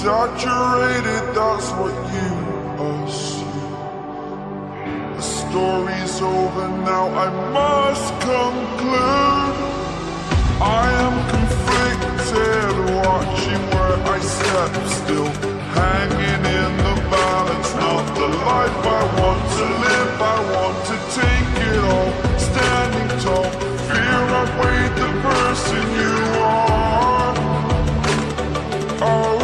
Exaggerated, that's what you assume. The story's over now, I must conclude. I am conflicted, watching where I step, still hanging in the balance. Not the life I want to live, I want to take it all. Standing tall, fear I've weighed the person you are. Oh,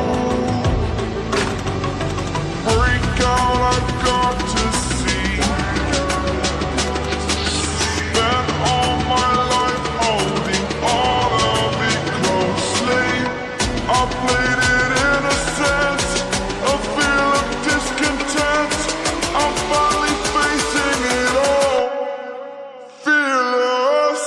break out, I've got to see. Spent all my life holding all of it closely. I played it innocent, a feel of discontent. I'm finally facing it all, fearless.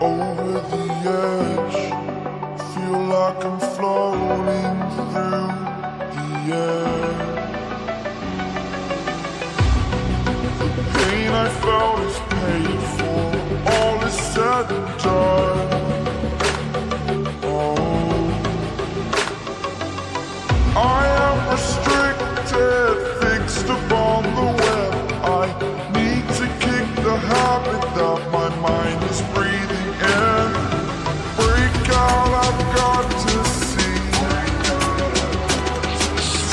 Over the edge, feel like I'm floating through the air. The pain I felt is paid for, all is said and done. Oh, I am restricted, fixed upon the web. I need to kick the habit that my mind is breathing in. Break out, I've got to see.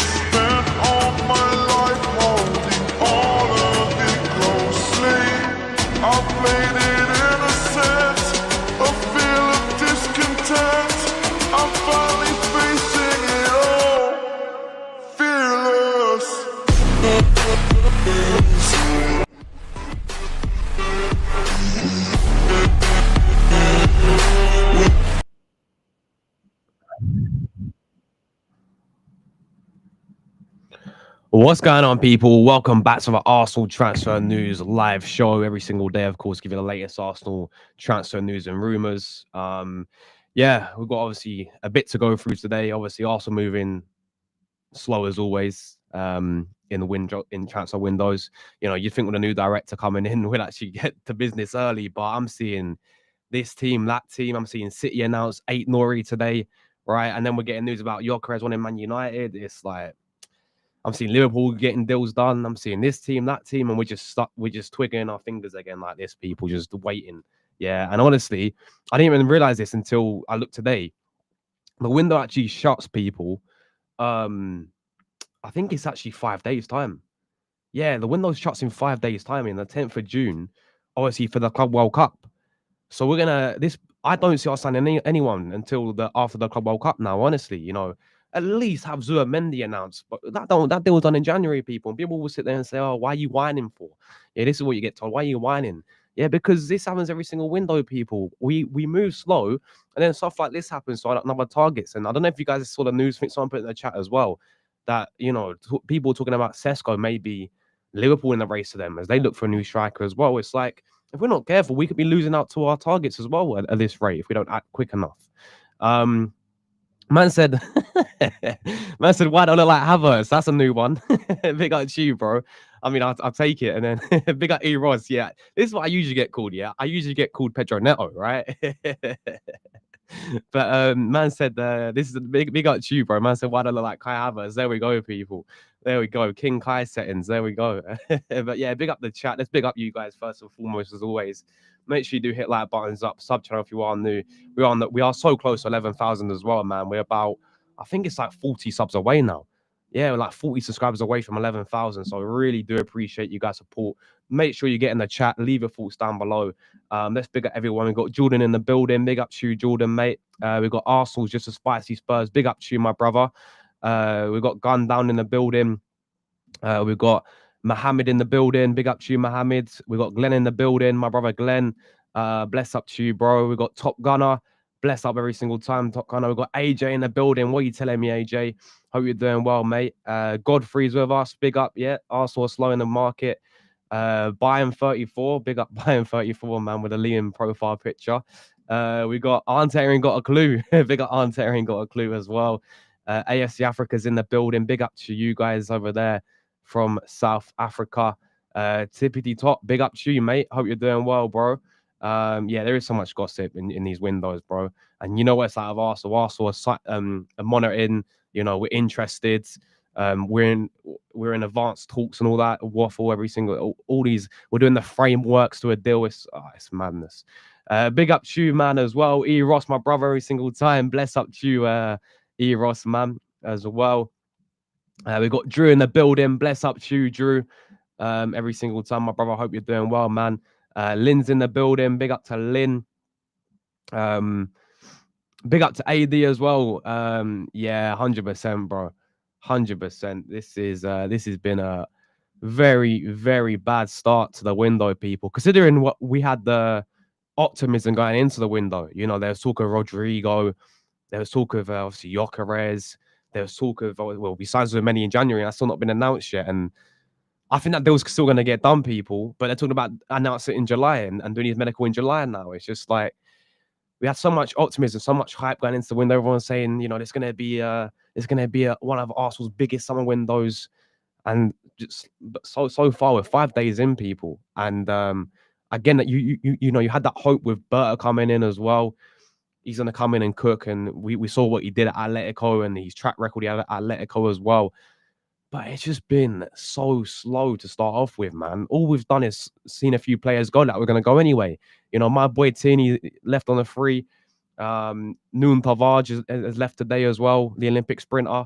Spent all my life holding all of it closely. I played it innocent, a feel of discontent. I'm finally facing it all, fearless. What's going on, people? Welcome back to the Arsenal Transfer News live show every single day. Of course, give you the latest Arsenal transfer news and rumours. Yeah, we've got obviously a bit to go through today. Obviously, Arsenal moving slow as always in transfer windows. You know, you'd think with a new director coming in, we'd actually get to business early, but I'm seeing this team, that team. I'm seeing City announce 8 Nori today, right? And then we're getting news about Gyökeres wanting Man United. It's like, I'm seeing Liverpool getting deals done. I'm seeing this team, that team, and we're just twiggling our fingers again like this, people, just waiting. Yeah, and honestly, I didn't even realize this until I looked today. The window actually shuts, people. I think it's actually 5 days' time. Yeah, the window shuts in 5 days' time, in the 10th of June, obviously for the Club World Cup. So we're gonna I don't see us signing anyone until after the Club World Cup now. Honestly, you know. At least have Zua Mendy announced, but that deal was done in January, people. And people will sit there and say, "Oh, why are you whining for?" Yeah, this is what you get told. Why are you whining? Yeah, because this happens every single window, people. We move slow, and then stuff like this happens. So another targets, and I don't know if you guys saw the news. I think someone put in the chat as well that people talking about Sesko, maybe Liverpool in the race to them as they look for a new striker as well. It's like, if we're not careful, we could be losing out to our targets as well at this rate if we don't act quick enough. Man said, why don't I look like Havertz? That's a new one. Big up to you, bro. I mean, I'll take it. And then big up E-Ross. Yeah, this is what I usually get called. Yeah, I usually get called Pedro Neto, right? But man said, this is a big up to you, bro. Man said, why don't I look like Kai Havertz? There we go, people. There we go. King Kai settings. There we go. But yeah, big up the chat. Let's big up you guys first and foremost, as always. Make sure you do hit like buttons up, sub channel if you are new. We are so close to 11,000 as well, man. We're about, I think it's like 40 subs away now. Yeah, we're like 40 subscribers away from 11,000. So I really do appreciate you guys' support. Make sure you get in the chat, leave your thoughts down below. Let's big up everyone. We've got Jordan in the building. Big up to you, Jordan, mate. We've got Arsenal's just a spicy Spurs. Big up to you, my brother. We've got Gun down in the building. We've got Mohammed in the building. Big up to you, Mohammed. We've got Glenn in the building. My brother Glenn. Bless up to you, bro. We've got Top Gunner. Bless up every single time, Top Gunner. We've got AJ in the building. What are you telling me, AJ? Hope you're doing well, mate. Godfrey's with us. Big up, yeah. Arsenal slow in the market. Bayern 34. Big up Bayern 34, man, with a Liam profile picture. We got Aunt Erin got a clue. Big up Aunt Erin got a clue as well. AFC Africa's in the building. Big up to you guys over there from South Africa. Tippity Top, big up to you, mate. Hope you're doing well, bro. Yeah, there is so much gossip in these windows, bro. And you know what's out of Arsenal? Arsenal are monitoring. You know, we're interested. We're in advanced talks and all that waffle every single all these. We're doing the frameworks to a deal. It's madness. Big up to you, man, as well. E Ross, my brother, every single time. Bless up to you, E Ross, man, as well. We've got Drew in the building. Bless up to you, Drew. Every single time, my brother. I hope you're doing well, man. Lynn's in the building. Big up to Lynn. Big up to AD as well. Yeah, 100%, bro. 100%. This has been a very, very bad start to the window, people. Considering what we had the optimism going into the window. You know, there was talk of Rodrigo. There was talk of obviously Gyökeres. There was talk of, well, we signed with many in January, and that's still not been announced yet. And I think that deal's still going to get done, people. But they're talking about announcing it in July and doing his medical in July now. It's just like we had so much optimism, so much hype going into the window. Everyone's saying, you know, there's going to be one of Arsenal's biggest summer windows, and just so far we're 5 days in, people. And again, that you know, you had that hope with Berta coming in as well. He's going to come in and cook, and we saw what he did at Atletico and his track record he had at Atletico as well. But it's just been so slow to start off with, man. All we've done is seen a few players go that were going to go anyway. You know, my boy Tini left on a free. Noon Tavares has left today as well, the Olympic sprinter.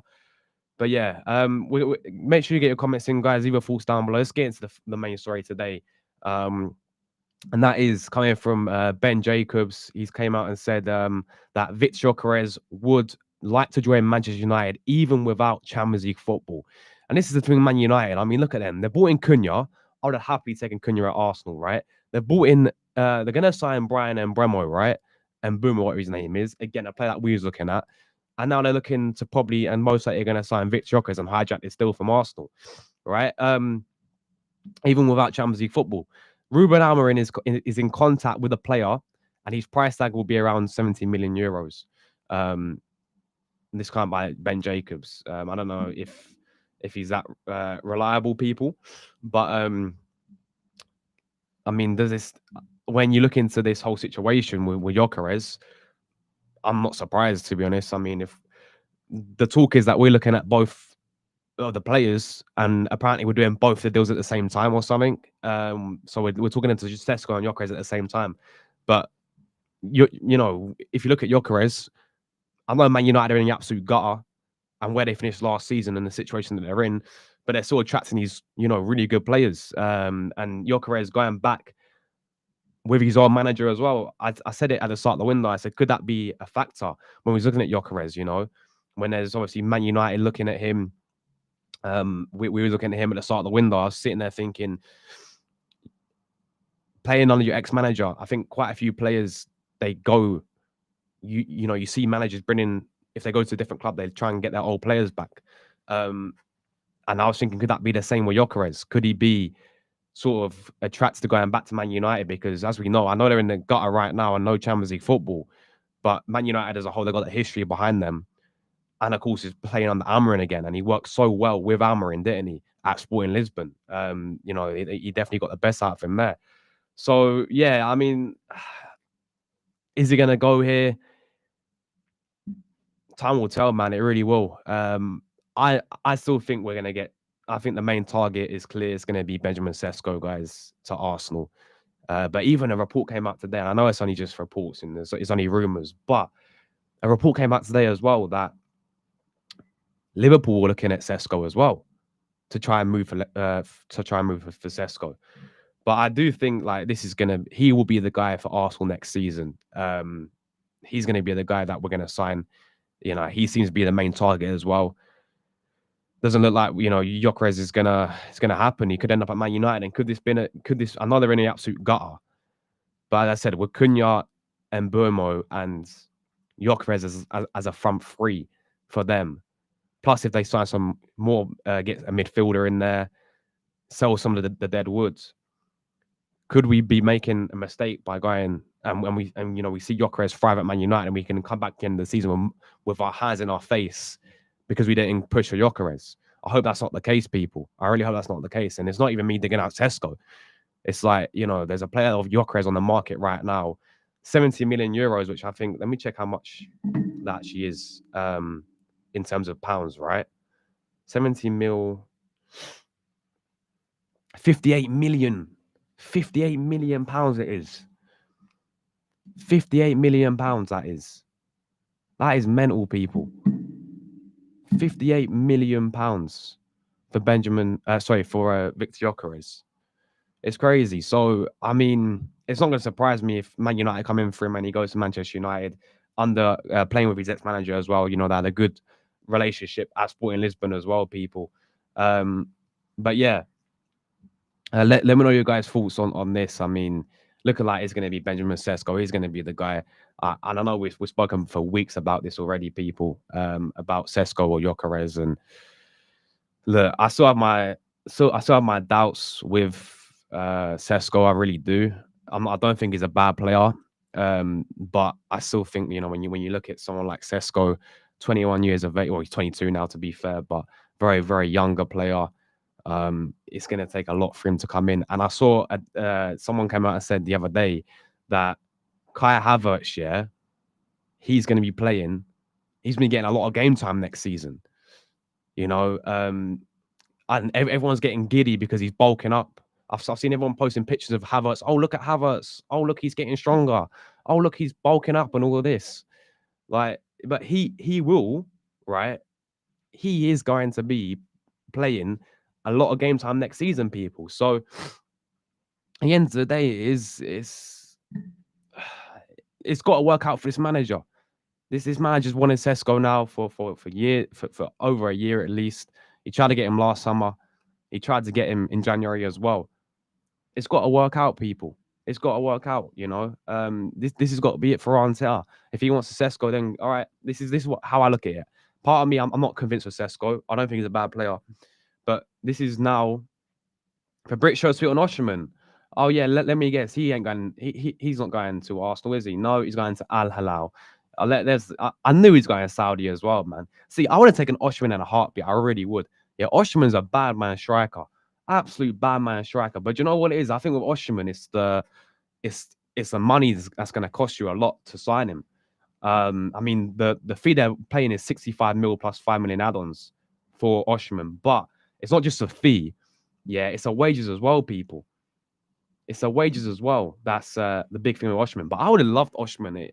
But yeah, we make sure you get your comments in, guys. Leave your thoughts down below. Let's get into the main story today. And that is coming from Ben Jacobs. He's came out and said that Victor Gyökeres would like to join Manchester United even without Champions League football. And this is the thing with Man United. I mean, look at them. They bought in Cunha. I would have happily taken Cunha at Arsenal, right? They bought in, they're going to sign Brian and Bremo, right? And Boomer, whatever his name is. Again, a player that we was looking at. And now they're looking to probably, and most likely going to sign Victor Gyökeres and hijack this deal from Arsenal, right? Even without Champions League football. Ruben Amorim is in contact with a player, and his price tag will be around 70 million euros. This kind by Ben Jacobs. I don't know if he's that reliable, people, but I mean, does this when you look into this whole situation with Gyökeres, I'm not surprised, to be honest. I mean, if the talk is that we're looking at both of the players, and apparently we're doing both the deals at the same time or something. So we're talking into Sesko and Gyökeres at the same time. But you know, if you look at Gyökeres, I know Man United are in the absolute gutter and where they finished last season and the situation that they're in, but they're still attracting these, you know, really good players. And Gyökeres going back with his own manager as well. I said it at the start of the window. I said, could that be a factor when we was looking at Gyökeres? You know, when there's obviously Man United looking at him. We were looking at him at the start of the window. I was sitting there thinking, playing under your ex-manager, I think quite a few players, they go, you know, you see managers bringing, if they go to a different club, they try and get their old players back. And I was thinking, could that be the same with Gyökeres? Could he be sort of attracted to going back to Man United? Because as we know, I know they're in the gutter right now and no Champions League football, but Man United as a whole, they've got a history behind them. And of course, he's playing under Amorim again, and he worked so well with Amorim, didn't he, at Sporting Lisbon? You know, he definitely got the best out of him there. So yeah, I mean, is he gonna go here? Time will tell, man. It really will. I still think we're gonna get. I think the main target is clear. It's gonna be Benjamin Sesko, guys, to Arsenal. But even a report came out today, and I know it's only just reports and it's only rumors, but a report came out today as well that Liverpool were looking at Sesko as well to try and move for Sesko. But I do think like he will be the guy for Arsenal next season. He's gonna be the guy that we're gonna sign. You know, he seems to be the main target as well. Doesn't look like Gyökeres is gonna happen. He could end up at Man United. And could this? I know they're in the absolute gutter, but as I said, with Cunha and Burmo and Gyökeres as a front three for them. Plus, if they sign some more, get a midfielder in there, sell some of the dead woods, could we be making a mistake by going we see Gyökeres thrive at Man United and we can come back in the season with our hands in our face because we didn't push for Gyökeres? I hope that's not the case, people. I really hope that's not the case. And it's not even me digging out Sesko. It's like, there's a player of Gyökeres on the market right now, 70 million euros, which I think, let me check how much that actually is in terms of pounds, right? 70 mil, 58 million. 58 million pounds it is. 58 million pounds that is. That is mental, people. 58 million pounds for Victor Gyökeres. It's crazy. So, I mean, it's not going to surprise me if Man United come in for him and he goes to Manchester United under playing with his ex-manager as well. They had a good relationship at Sporting Lisbon as well, people. But yeah, let me know your guys' thoughts on this. I mean, looking like it's going to be Benjamin Sesko. He's going to be the guy. And I know we've spoken for weeks about this already, people, about Sesko or Gyökeres. And look, I still have my doubts with Sesko. I really do. I don't think he's a bad player. But I still think, when you look at someone like Sesko, 21 years of age, well, he's 22 now to be fair, but very, very younger player. It's going to take a lot for him to come in. And I saw someone came out and said the other day that Kai Havertz, he's going to be playing. He's been getting a lot of game time next season. And everyone's getting giddy because he's bulking up. I've seen everyone posting pictures of Havertz. Oh, look at Havertz. Oh, look, he's getting stronger. Oh, look, he's bulking up and all of this. But he will, right? He is going to be playing a lot of game time next season, people. So at the end of the day, it's got to work out for this manager. This manager's wanted Sesko now for over a year at least. He tried to get him last summer. He tried to get him in January as well. It's got to work out, people. It's got to work out, This has got to be it for Arteta. If he wants to Sesko, then all right. This is how I look at it. Part of me, I'm not convinced with Sesko. I don't think he's a bad player. But this is now for Fabrizio Sweet on Osherman. Oh yeah, let me guess. He's not going to Arsenal, is he? No, he's going to Al Hilal. I knew he's going to Saudi as well, man. See, I would have taken Osherman in a heartbeat. I really would. Yeah, Osherman's a bad man striker. Absolute bad man striker. But you know what it is? I think with Osherman, it's the money that's going to cost you a lot to sign him. I mean, the fee they're paying is 65 mil plus 5 million add-ons for Osherman. But it's not just a fee. Yeah, it's a wages as well, people. It's a wages as well. That's the big thing with Osherman. But I would have loved Osherman.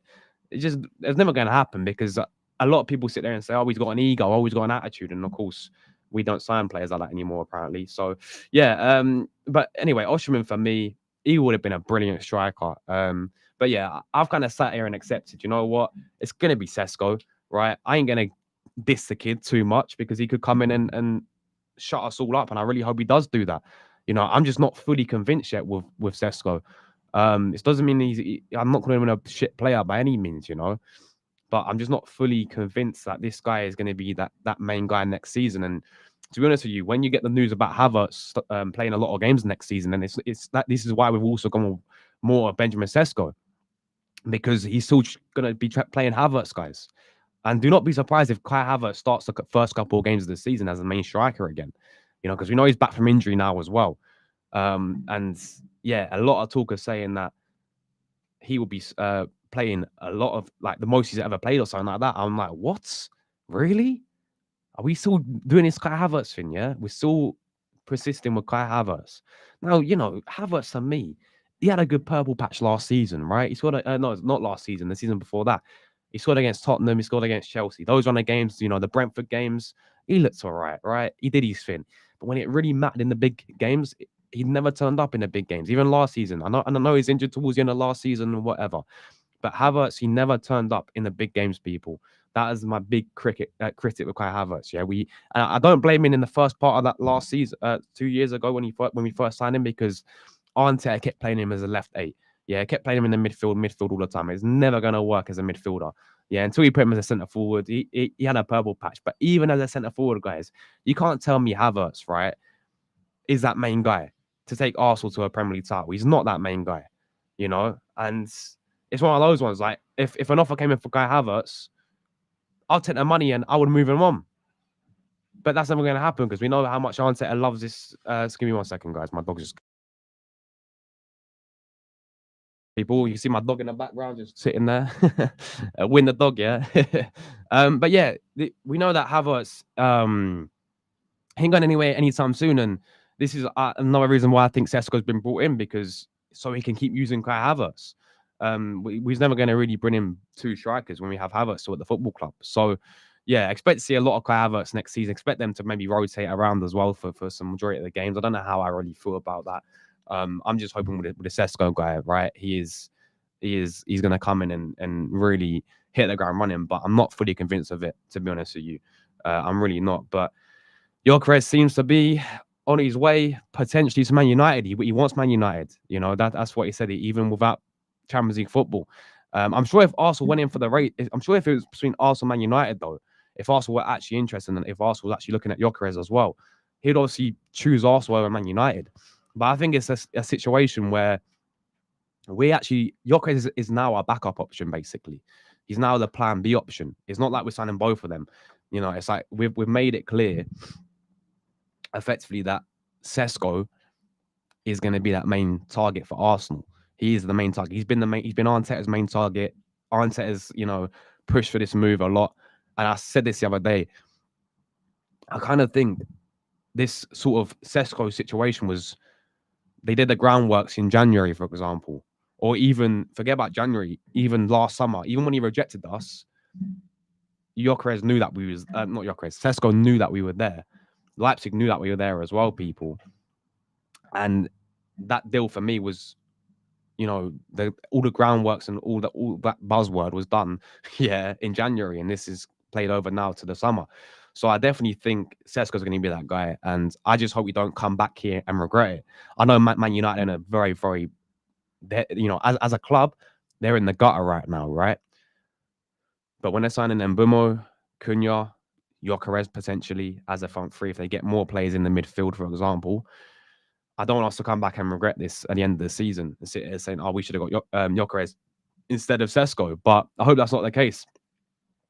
It's never going to happen because a lot of people sit there and say, oh, he's got an ego. Oh, he's got an attitude. And of course, we don't sign players like that anymore, apparently. So, yeah. But anyway, Osherman, for me, he would have been a brilliant striker. But yeah, I've kind of sat here and accepted, you know what? It's going to be Sesko, right? I ain't going to diss the kid too much because he could come in and shut us all up. And I really hope he does do that. I'm just not fully convinced yet with Sesko. It doesn't mean I'm not calling him a shit player by any means, but I'm just not fully convinced that this guy is going to be that main guy next season. And to be honest with you, when you get the news about Havertz playing a lot of games next season, and this is why we've also gone more of Benjamin Sesko, because he's still going to be playing Havertz, guys. And do not be surprised if Kai Havertz starts the first couple of games of the season as a main striker again, because we know he's back from injury now as well. And yeah, a lot of talk are saying that he will be playing a lot of the most he's ever played or something like that. I'm like, what? Really? Are we still doing this Kai Havertz thing? Yeah, we're still persisting with Kai Havertz. Now, Havertz to me, he had a good purple patch last season, right? He scored. No, not last season. The season before that, he scored against Tottenham. He scored against Chelsea. Those on the games, the Brentford games, he looked all right, right? He did his thing. But when it really mattered in the big games, he never turned up in the big games. Even last season, I know he's injured towards the end of last season or whatever. But Havertz, he never turned up in the big games, people. That is my big critic with Kai Havertz. Yeah, I don't blame him in the first part of that last season, 2 years ago when we first signed him, because Arteta kept playing him as a left eight. Yeah, kept playing him in the midfield all the time. It's never gonna work as a midfielder. Yeah, until you put him as a centre forward, he had a purple patch. But even as a centre forward, guys, you can't tell me Havertz, right, is that main guy to take Arsenal to a Premier League title. He's not that main guy, and it's one of those ones. Like if an offer came in for Kai Havertz, I'll take the money and I would move him on. But that's never going to happen because we know how much Arteta loves this. Just give me 1 second, guys. My dog's just people. You see my dog in the background just sitting there. Win the dog, yeah. But yeah, we know that Havertz ain't going anywhere anytime soon, and this is another reason why I think Sesko's been brought in, because so he can keep using Kai Havertz. We're never going to really bring in two strikers when we have Havertz still at the football club. So, yeah, expect to see a lot of Kai Havertz next season. Expect them to maybe rotate around as well for some majority of the games. I don't know how I really feel about that. I'm just hoping with the Sesko guy, right? He's going to come in and really hit the ground running. But I'm not fully convinced of it, to be honest with you. I'm really not. But Gyökeres seems to be on his way potentially to Man United. He wants Man United. That's what he said. Even without Champions League football, I'm sure if Arsenal went in for the rate, I'm sure if it was between Arsenal and Man United, though, if Arsenal were actually interested and if Arsenal was actually looking at Gyökeres as well, he'd obviously choose Arsenal over Man United. But I think it's a situation where Gyökeres is now our backup option, basically. He's now the plan B option. It's not like we're signing both of them. It's like we've made it clear effectively that Sesko is going to be that main target for Arsenal. He is the main target. He's been Arteta's main target. Arteta's, pushed for this move a lot. And I said this the other day. I kind of think this sort of Sesko situation was, they did the groundworks in January, for example, or even forget about January, even last summer, even when he rejected us, Gyökeres knew that we was not Gyökeres. Sesko knew that we were there. Leipzig knew that we were there as well, people. And that deal for me was, all the groundworks and all that buzzword was done, in January, and this is played over now to the summer. So I definitely think Sesko's going to be that guy, and I just hope we don't come back here and regret it. I know Man United in a very, very, as a club, they're in the gutter right now, right? But when they're signing Mbeumo, Cunha, Gyökeres potentially as a front three, if they get more players in the midfield, for example, I don't want us to come back and regret this at the end of the season and sit here saying, "Oh, we should have got Gyökeres instead of Sesko." But I hope that's not the case.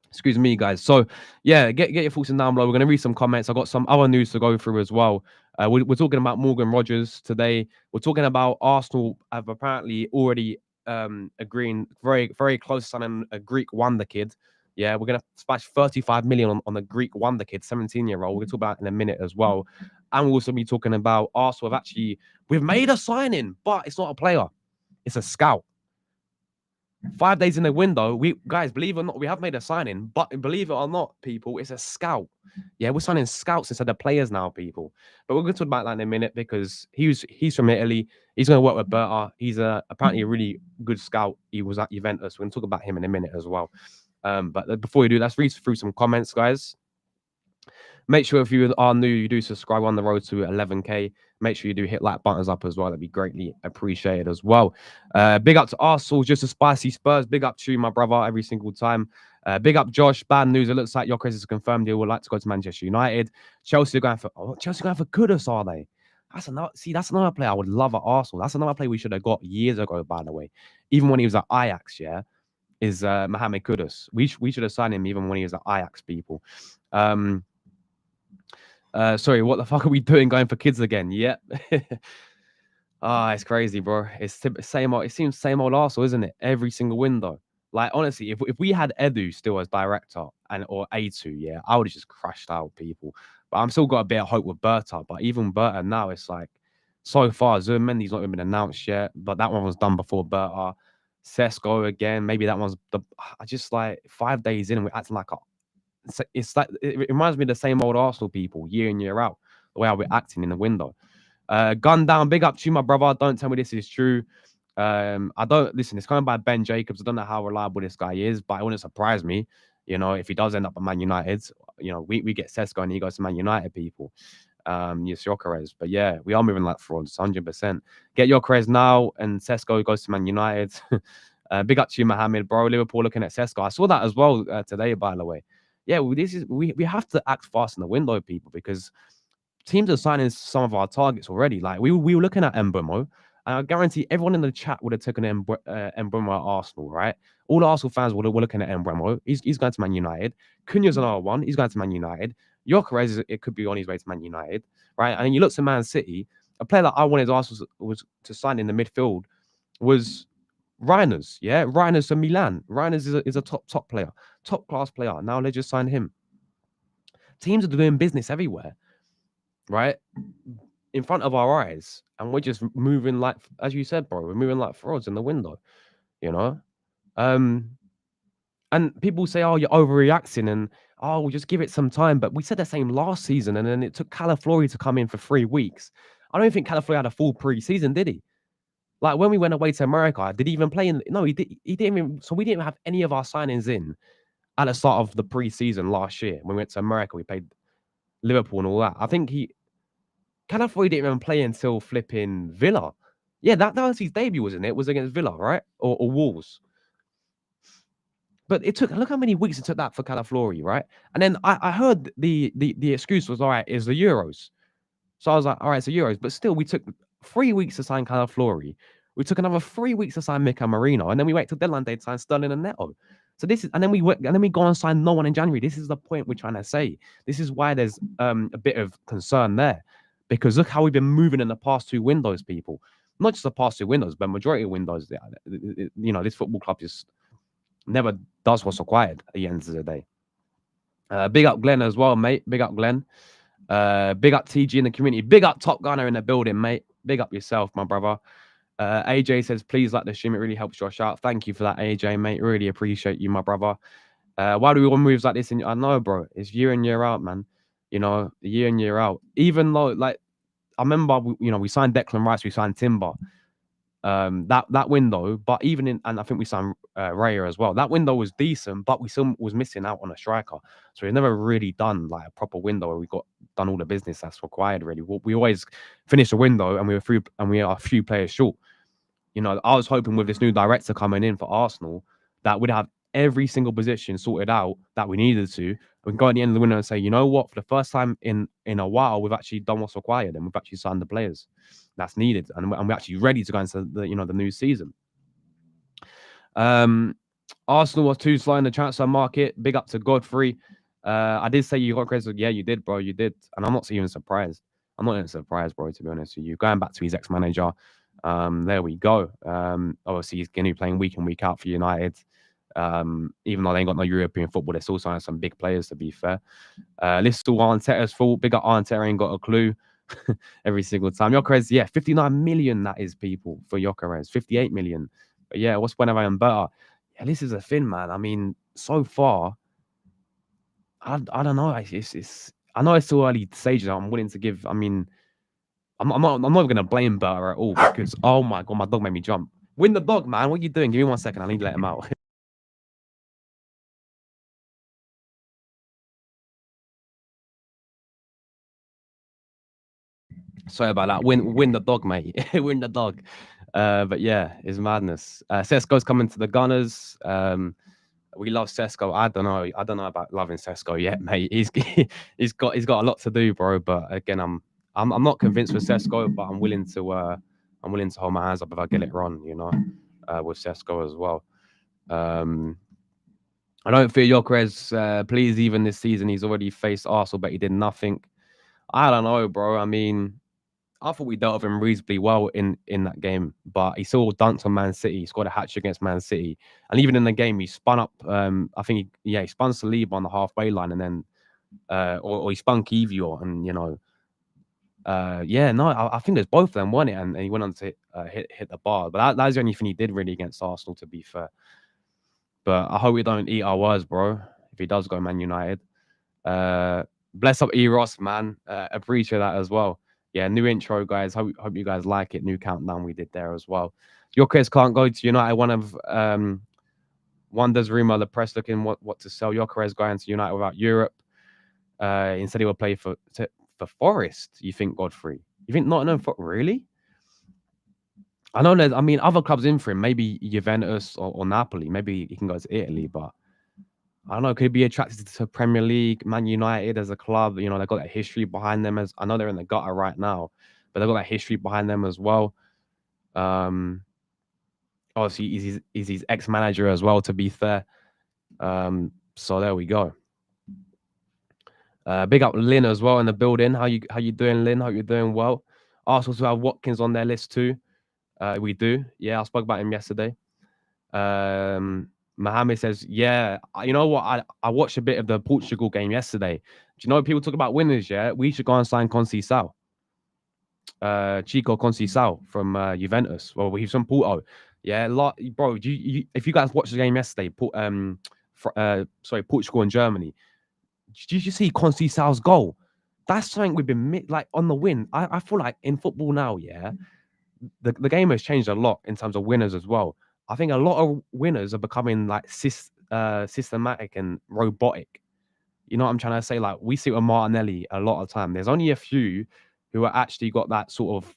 Excuse me, guys. So, yeah, get your thoughts in down below. We're going to read some comments. I got some other news to go through as well. We're talking about Morgan Rogers today. We're talking about Arsenal have apparently already agreeing very, very close signing a Greek wonder kid. Yeah, we're going to splash 35 million on the Greek wonder kid, 17-year-old. We're going to talk about it in a minute as well. And we'll also be talking about Arsenal we've made a signing, but it's not a player. It's a scout. 5 days in the window, guys, believe it or not, we have made a signing, but believe it or not, people, it's a scout. Yeah, we're signing scouts instead of players now, people. But we're going to talk about that in a minute because he's from Italy. He's going to work with Berta. He's apparently a really good scout. He was at Juventus. We're going to talk about him in a minute as well. But before we do, let's read through some comments, guys. Make sure if you are new, you do subscribe on the road to 11K. Make sure you do hit like buttons up as well. That'd be greatly appreciated as well. Big up to Arsenal, just a spicy Spurs. Big up to you, my brother, every single time. Big up Josh. Bad news. It looks like Gyökeres is confirmed he would like to go to Manchester United. Chelsea are going for Kudus, are they? That's another player I would love at Arsenal. That's another player we should have got years ago, by the way. Even when he was at Ajax, is Mohamed Kudus. We should have signed him even when he was at Ajax, people. Sorry, what the fuck are we doing going for kids again? Yep. It's crazy, bro. It's same old. It seems same old Arsenal, isn't it? Every single window. Like, honestly, if we had Edu still as director or A2, I would have just crashed out, people. But I'm still got a bit of hope with Berta. But even Berta now, it's like so far, Zubimendi's not even been announced yet, but that one was done before Berta. Sesko again, maybe that one's the. I just like 5 days in, and we're acting like it's like it reminds me of the same old Arsenal people year in year out. The way we're acting in the window. Gun down, big up to you, my brother. Don't tell me this is true. I don't listen. It's coming by Ben Jacobs. I don't know how reliable this guy is, but it wouldn't surprise me. If he does end up at Man United, we get Sesko and he goes to Man United. People, yes, Gyökeres. But yeah, we are moving like frauds, 100%. Get Gyökeres now, and Sesko goes to Man United. Big up to you, Mohammed, bro. Liverpool looking at Sesko. I saw that as well today, by the way. Yeah, we have to act fast in the window, people, because teams are signing some of our targets already. Like we were looking at Mbeumo, and I guarantee everyone in the chat would have taken Mbeumo at Arsenal, right? All the Arsenal fans were looking at Mbeumo. He's going to Man United. Cunha's another one. He's going to Man United. Gyökeres, it could be on his way to Man United, right? And you look to Man City, a player that I wanted Arsenal was to sign in the midfield was Reiners, yeah? Reiners to Milan. Reiners is a top player, top class player. Now they just signed him. Teams are doing business everywhere, right? In front of our eyes, and we're just moving like, as you said, bro, we're moving like frauds in the window, you know. And people say, "Oh, you're overreacting," and "Oh, we'll just give it some time." But we said the same last season, and then it took Calaflori to come in for 3 weeks. I don't think Calaflori had a full pre-season, did he? Like when we went away to America, did he even play in? No, he did. He didn't even. So we didn't have any of our signings in at the start of the pre-season last year when we went to America. We played Liverpool and all that. I think Calaflori didn't even play until flipping Villa. Yeah, that was his debut, wasn't it? It was against Villa, right? Or Wolves. But look how many weeks it took that for Calaflori, right? And then I heard the excuse was, all right, is the Euros. So I was like, all right, it's the Euros. But still, we took 3 weeks to sign Calaflori. We took another 3 weeks to sign Mika Marino. And then we wait till deadline day to sign Sterling and Neto. So and then we go and sign no one in January. This is the point we're trying to say. This is why there's a bit of concern there. Because look how we've been moving in the past 2 windows, people. Not just the past 2 windows, but majority of windows. This football club just never does what's required at the end of the day. Big up Glenn as well, mate. Big up Glenn. Big up TG in the community. Big up Top Gunner in the building, mate. Big up yourself, my brother. AJ says, please like the stream. It really helps Josh out. Thank you for that, AJ, mate. Really appreciate you, my brother. Why do we want moves like this? I know, bro. It's year in, year out, man. Year in, year out. Even though, like, I remember, we signed Declan Rice, we signed Timber. That window, but and I think we signed Raya as well. That window was decent, but we still was missing out on a striker. So we've never really done like a proper window where we got done all the business that's required. Really, we always finish the window and we are a few players short. I was hoping with this new director coming in for Arsenal that we'd have every single position sorted out that we needed to. We can go at the end of the window and say, you know what, for the first time in a while, we've actually done what's required and we've actually signed the players that's needed, and we're actually ready to go into the new season. Arsenal was too slow in the transfer market. Big up to Godfrey. I did say you got crazy. Yeah, you did, bro. You did, and I'm not even surprised. I'm not even surprised, bro. To be honest with you, going back to his ex-manager. There we go. Obviously, he's going to be playing week in, week out for United. Even though they ain't got no European football, they're still signing some big players, to be fair. This is all Arteta's fault. Big up Arteta ain't got a clue every single time. Gyökeres, yeah, 59 million that is, people, for Gyökeres. 58 million. But yeah, what's Andrea Berta? Yeah, this is a thing, man. I mean, so far, I don't know. It's I know it's still early stages. I'm willing to give. I mean, I'm not going to blame Berta at all because, oh my God, my dog made me jump. Win the dog, man. What are you doing? Give me 1 second. I need to let him out. Sorry about that. Win the dog, mate. Win the dog. But yeah, it's madness. Sesko's coming to the Gunners. We love Sesko. I don't know about loving Sesko yet, mate. He's got a lot to do, bro. But again, I'm not convinced with Sesko, but I'm willing to hold my hands up if I get it wrong, with Sesko as well. I don't fear Gyökeres. Please, even this season, he's already faced Arsenal, but he did nothing. I don't know, bro. I mean, I thought we dealt with him reasonably well in that game, but he still dunked on Man City. He scored a hat-trick against Man City, and even in the game, he spun up. I think he spun Saliba on the halfway line, and then or he spun Kivior, and Yeah, no, I think there's both of them won it, and he went on to hit the bar. But that's the only thing he did really against Arsenal, to be fair. But I hope we don't eat our words, bro. If he does go Man United, uh, bless up Eros, man. Appreciate that as well. Yeah, new intro, guys. Hope you guys like it. New countdown we did there as well. Your kids can't go to United. One of Wonder's rumor, the press looking what to sell. Gyökeres going to United without Europe. Instead, he will play for Forest. You think Godfrey? You think Nottingham? Really? I know there's. I mean, other clubs in for him. Maybe Juventus or Napoli. Maybe he can go to Italy, but I don't know. Could he be attracted to Premier League, Man United as a club. You know, they've got that history behind them. As I know they're in the gutter right now, but they've got that history behind them as well. Um, Obviously, he's his ex-manager as well. To be fair, so there we go. Big up Lynn as well in the building. How you doing, Lynn? Hope you're doing well. Arsenal to have Watkins on their list too. We do. Yeah, I spoke about him yesterday. Mohammed says, yeah, you know what? I watched a bit of the Portugal game yesterday. Do you know people talk about winners? Yeah, we should go and sign Conceição. Chico Conceição from Juventus. Well, he's from Porto. Yeah, bro. If you guys watched the game yesterday, Portugal and Germany, did you see Conceição's goal? That's something we've been like on the win. I feel like in football now, yeah, the game has changed a lot in terms of winners as well. I think a lot of winners are becoming like systematic and robotic. You know what I'm trying to say? Like we see it with Martinelli a lot of time. There's only a few who are actually got that sort of,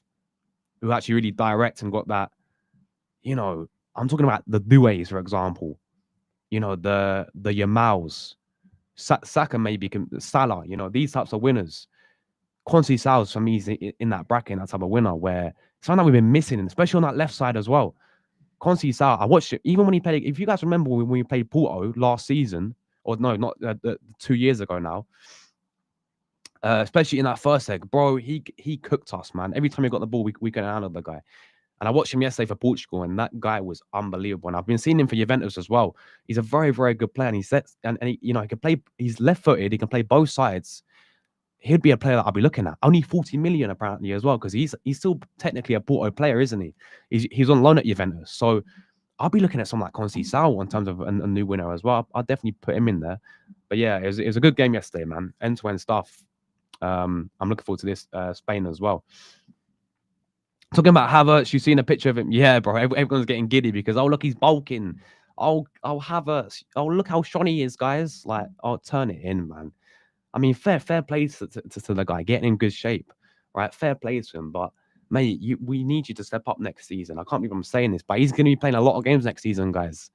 who actually really direct and got that. You know, I'm talking about the Duets, for example. You know, the Yamals, Saka maybe, Salah. You know, these types of winners. Conceição's for me is in that bracket, that type of winner where something that we've been missing, especially on that left side as well. Conceição, I watched it even when he played. If you guys remember when we played Porto last season, or no, not 2 years ago now. Especially in that first leg, bro, he cooked us, man. Every time he got the ball, we couldn't handle the guy. And I watched him yesterday for Portugal, and that guy was unbelievable. And I've been seeing him for Juventus as well. He's a very, very good player, and he sets and he, you know, he can play. He's left-footed. He can play both sides. He'd be a player that I'll be looking at. Only 40 million apparently as well, because he's still technically a Porto player, isn't he? He's on loan at Juventus, so I'll be looking at someone like Conceição in terms of a new winner as well. I'll definitely put him in there. But yeah, it was a good game yesterday, man. End-to-end stuff. I'm looking forward to this Spain as well. Talking about Havertz, you've seen a picture of him. Yeah, bro. Everyone's getting giddy because look, he's bulking. Havertz. Look how strong he is, guys. Like, turn it in, man. I mean, fair play to the guy, getting in good shape, right? Fair play to him, but mate, we need you to step up next season. I can't believe I'm saying this, but he's going to be playing a lot of games next season, guys.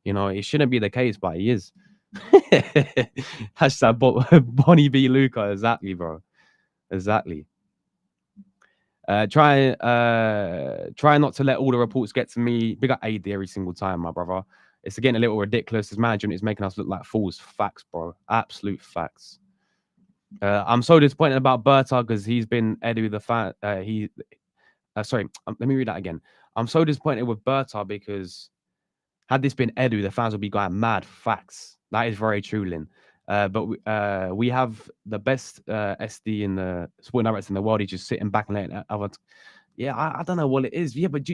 You know, it shouldn't be the case, but he is. Hashtag Bonnie B. Luca. Exactly, bro. Exactly. Try not to let all the reports get to me. Big up AD every single time, my brother. It's getting a little ridiculous. His management is making us look like fools. Facts, bro. Absolute facts. I'm so disappointed about Berta because he's been Edu the fan. Sorry, let me read that again. I'm so disappointed with Berta because had this been Edu, the fans would be going mad. Facts. That is very true, Lynn. But we have the best SD in the sporting director in the world. He's just sitting back and letting other. Yeah, I don't know what it is. Yeah, but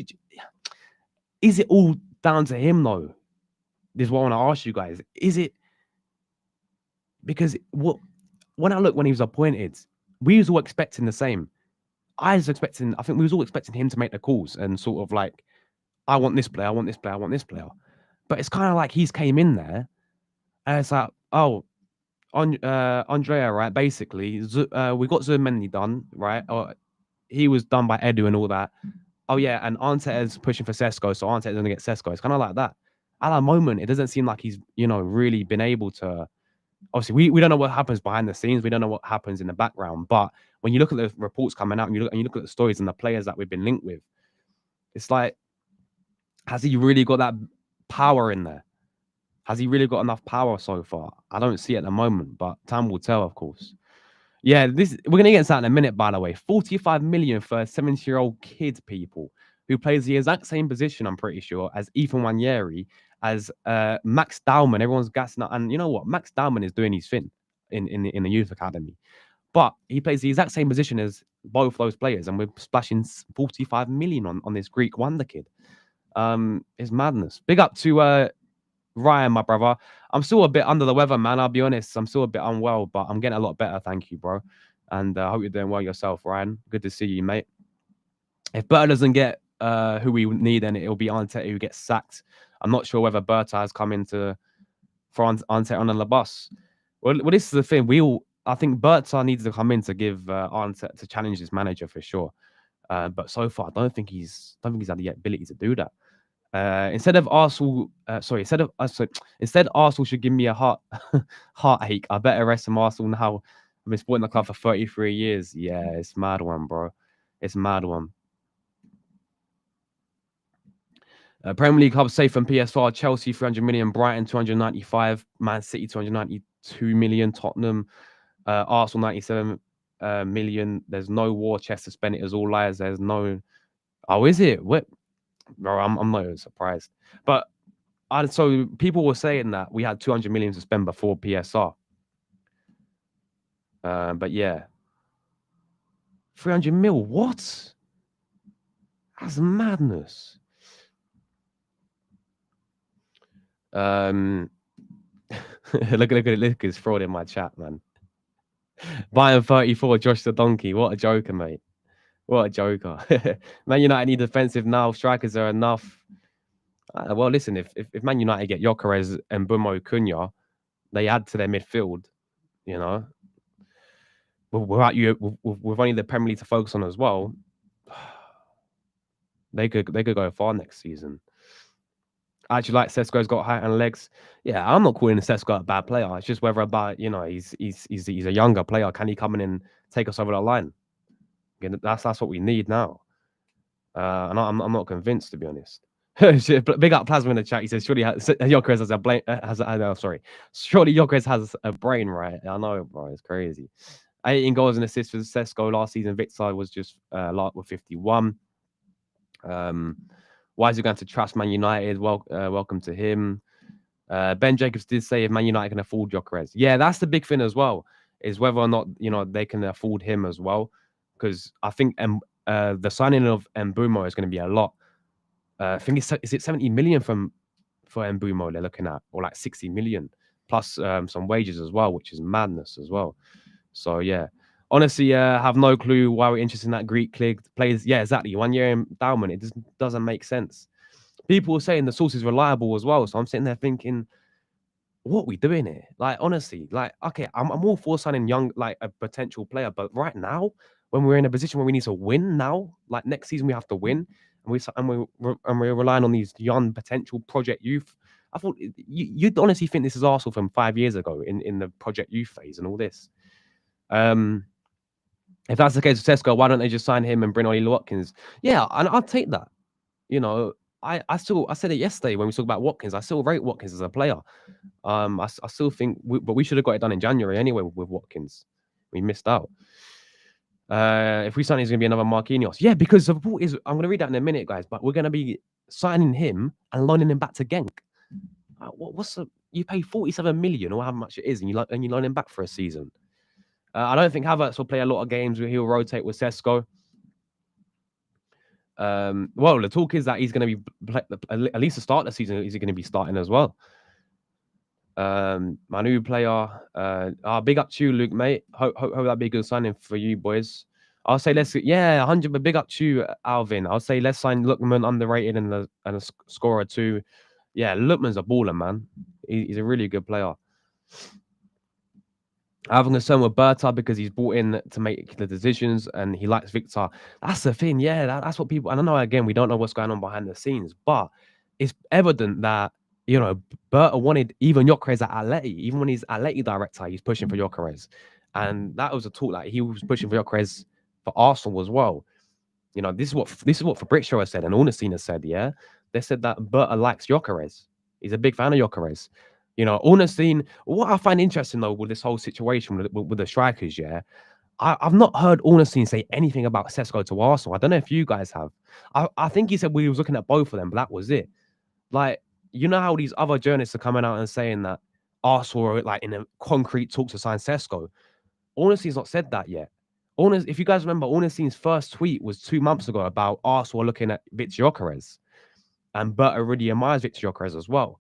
is it all down to him though? This is what I want to ask you guys. Is it because when he was appointed, we was all expecting the same. I think we was all expecting him to make the calls and sort of like, I want this player, I want this player, I want this player. But it's kind of like he's came in there and it's like, Andrea, right? Basically, we got Zubimendi done, right? Or he was done by Edu and all that. Oh yeah, and Arteta's pushing for Sesko, so Arteta's going to get Sesko. It's kind of like that. At that moment, it doesn't seem like he's, really been able to. Obviously, we don't know what happens behind the scenes. We don't know what happens in the background. But when you look at the reports coming out and you look at the stories and the players that we've been linked with, it's like, has he really got that power in there? Has he really got enough power so far? I don't see it at the moment, but time will tell, of course. Yeah, we're gonna get into that in a minute, by the way. 45 million for a 70-year-old kid, people, who plays the exact same position, I'm pretty sure, as Ethan Wanyeri, as Max Dowman. Everyone's gassing up. And you know what? Max Dowman is doing his thing in the youth academy. but he plays the exact same position as both those players, and we're splashing 45 million on this Greek wonder kid. It's madness. Big up to Ryan, my brother. I'm still a bit under the weather, man. I'll be honest. I'm still a bit unwell, but I'm getting a lot better. Thank you, bro. And I hope you're doing well yourself, Ryan. Good to see you, mate. If Berta doesn't get who we need, then it'll be Arteta who gets sacked. I'm not sure whether Berta has come into for Arteta on the bus. Well, this is the thing. I think Berta needs to come in to give Arteta to challenge his manager for sure. But so far, I don't think he's had the ability to do that. Instead Arsenal should give me a heartache. I better rest from Arsenal now. I've been supporting the club for 33 years. Yeah, it's mad one, bro. It's mad one. Premier League hub safe from PSR. Chelsea 300 million, Brighton 295, Man City 292 million, Tottenham, Arsenal 97 million. There's no war chest to spend it as all liars. There's no. Oh, is it? What? Bro, I'm not even surprised. But so people were saying that we had 200 million to spend before PSR. But yeah, 300 mil. What? That's madness. Look at his fraud in my chat, man. Bayern 34, Josh the donkey. What a joker, mate. What a joker. Man United need defensive now. Strikers are enough. Well, listen, if Man United get Gyökeres and Bumo Cunha, they add to their midfield, you know. With only the Premier League to focus on as well, they could go far next season. I actually like Sesko's got height and legs. Yeah, I'm not calling Sesko a bad player. It's just whether about he's a younger player. Can he come in and take us over the line? Again, that's what we need now. And I'm not convinced, to be honest. Big up Plasma in the chat. He says surely Gyökeres has a brain. Surely Gyökeres has a brain, right? I know, bro. It's crazy. 18 goals and assists for Sesko last season. Victor was just with 51. Why is he going to trash Man United? Welcome to him. Ben Jacobs did say if Man United can afford Gyökeres. Yeah, that's the big thing as well, is whether or not they can afford him as well. Because I think the signing of Mbeumo is going to be a lot. I think is it 70 million for Mbeumo they're looking at, or like 60 million plus some wages as well, which is madness as well. So yeah, honestly, have no clue why we're interested in that Greek league players. Yeah, exactly. 1 year endowment. It just doesn't make sense. People are saying the source is reliable as well. So I'm sitting there thinking, what are we doing here? Like, honestly, like, okay, I'm all for signing a potential player, but right now, when we're in a position where we need to win now, like next season we have to win, and we're relying on these young potential project youth. I thought you'd honestly think this is Arsenal from 5 years ago in the project youth phase and all this. If that's the case with Sesko, why don't they just sign him and bring Ollie Watkins? Yeah, and I'll take that. I said it yesterday when we talked about Watkins. I still rate Watkins as a player. I still think, but we should have got it done in January anyway with Watkins. We missed out. If we sign, he's going to be another Marquinhos. Yeah, because the report is, I'm going to read that in a minute, guys, but we're going to be signing him and loaning him back to Genk. You pay 47 million or how much it is, and you loan him back for a season. I don't think Havertz will play a lot of games where he'll rotate with Sesko. Well, the talk is that he's going to be at least to start the season. He's going to be starting as well. My new player. Big up to you, Luke, mate. Hope that'd be a good signing for you boys. I'll say 100. But big up to you, Alvin. I'll say let's sign Lookman, underrated and a scorer too. Yeah, Lookman's a baller, man. He's a really good player. I have a concern with Berta because he's brought in to make the decisions and he likes Victor. That's the thing. Yeah, that's what people... And I know, again, we don't know what's going on behind the scenes, but it's evident that, Berta wanted even Gyökeres at Atleti. Even when he's Atleti director, he's pushing for Gyökeres. And that was a talk that he was pushing for Gyökeres for Arsenal as well. This is what Fabrizio has said and Ornstein has said, yeah? They said that Berta likes Gyökeres. He's a big fan of Gyökeres. Ornstein, what I find interesting though with this whole situation with the strikers, yeah, I've not heard Ornstein say anything about Sesko to Arsenal. I don't know if you guys have. I think he said we was looking at both of them, but that was it. Like, how these other journalists are coming out and saying that Arsenal are like in a concrete talk to sign Sesko. Ornstein's not said that yet. If you guys remember, Ornstein's first tweet was 2 months ago about Arsenal looking at Gyökeres, and Berta already admires Gyökeres as well.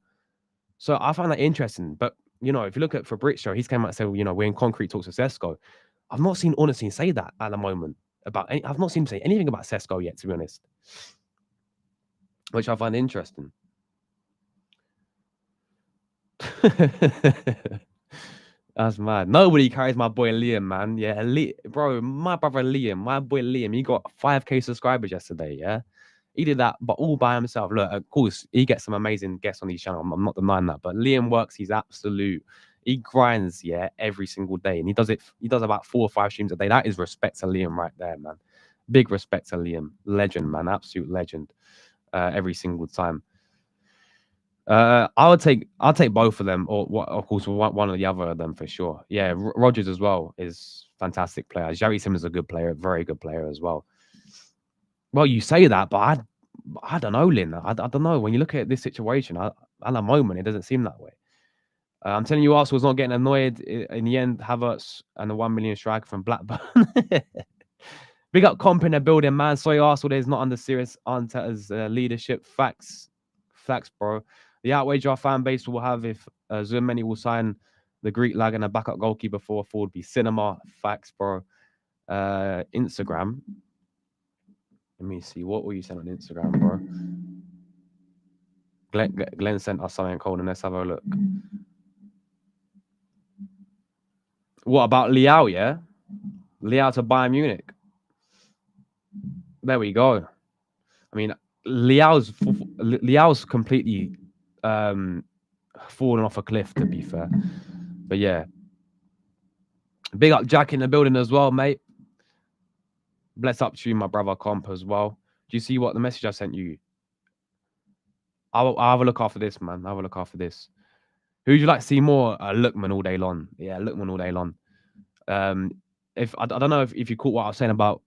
So I find that interesting. But if you look at Fabrizio, he's came out and said, we're in concrete talks with Sesko. I've not seen Ornstein say that at the moment I've not seen him say anything about Sesko yet, to be honest, which I find interesting. That's mad. Nobody carries my boy Liam, man. Yeah, bro, my brother Liam, my boy Liam, he got 5K subscribers yesterday. Yeah, he did that, but all by himself. Look, of course, he gets some amazing guests on his channel. I'm not denying that, but Liam works. He's absolute. He grinds, yeah, every single day, and he does it. He does about 4 or 5 streams a day. That is respect to Liam right there, man. Big respect to Liam, legend, man, absolute legend. Every single time. I'll take both of them, or what? Of course, one or the other of them for sure. Yeah, Rogers as well is fantastic player. Xavi Simons is a good player, very good player as well. Well, you say that, but I don't know, Lynn. I don't know. When you look at this situation, at the moment, it doesn't seem that way. I'm telling you, Arsenal's not getting annoyed. In the end, Havertz and the 1 million striker from Blackburn. Big up comp in the building, man. Sorry, Arsenal is not under serious Arteta's leadership. Facts, bro. The outrage our fan base will have if Zumeni will sign the Greek lag and a backup goalkeeper for would be cinema. Facts, bro. Instagram. Let me see. What were you saying on Instagram, bro? Glenn sent us something cold, and let's have a look. What about Liao, yeah? Liao to Bayern Munich. There we go. I mean, Liao's completely fallen off a cliff, to be fair. But yeah. Big up Jack in the building as well, mate. Bless up to you, my brother Comp, as well. Do you see what the message I sent you? I'll have a look after this, man. I'll have a look after this. Who would you like to see more? Lookman all day long. Yeah, Lookman all day long. If I don't know if you caught what I was saying about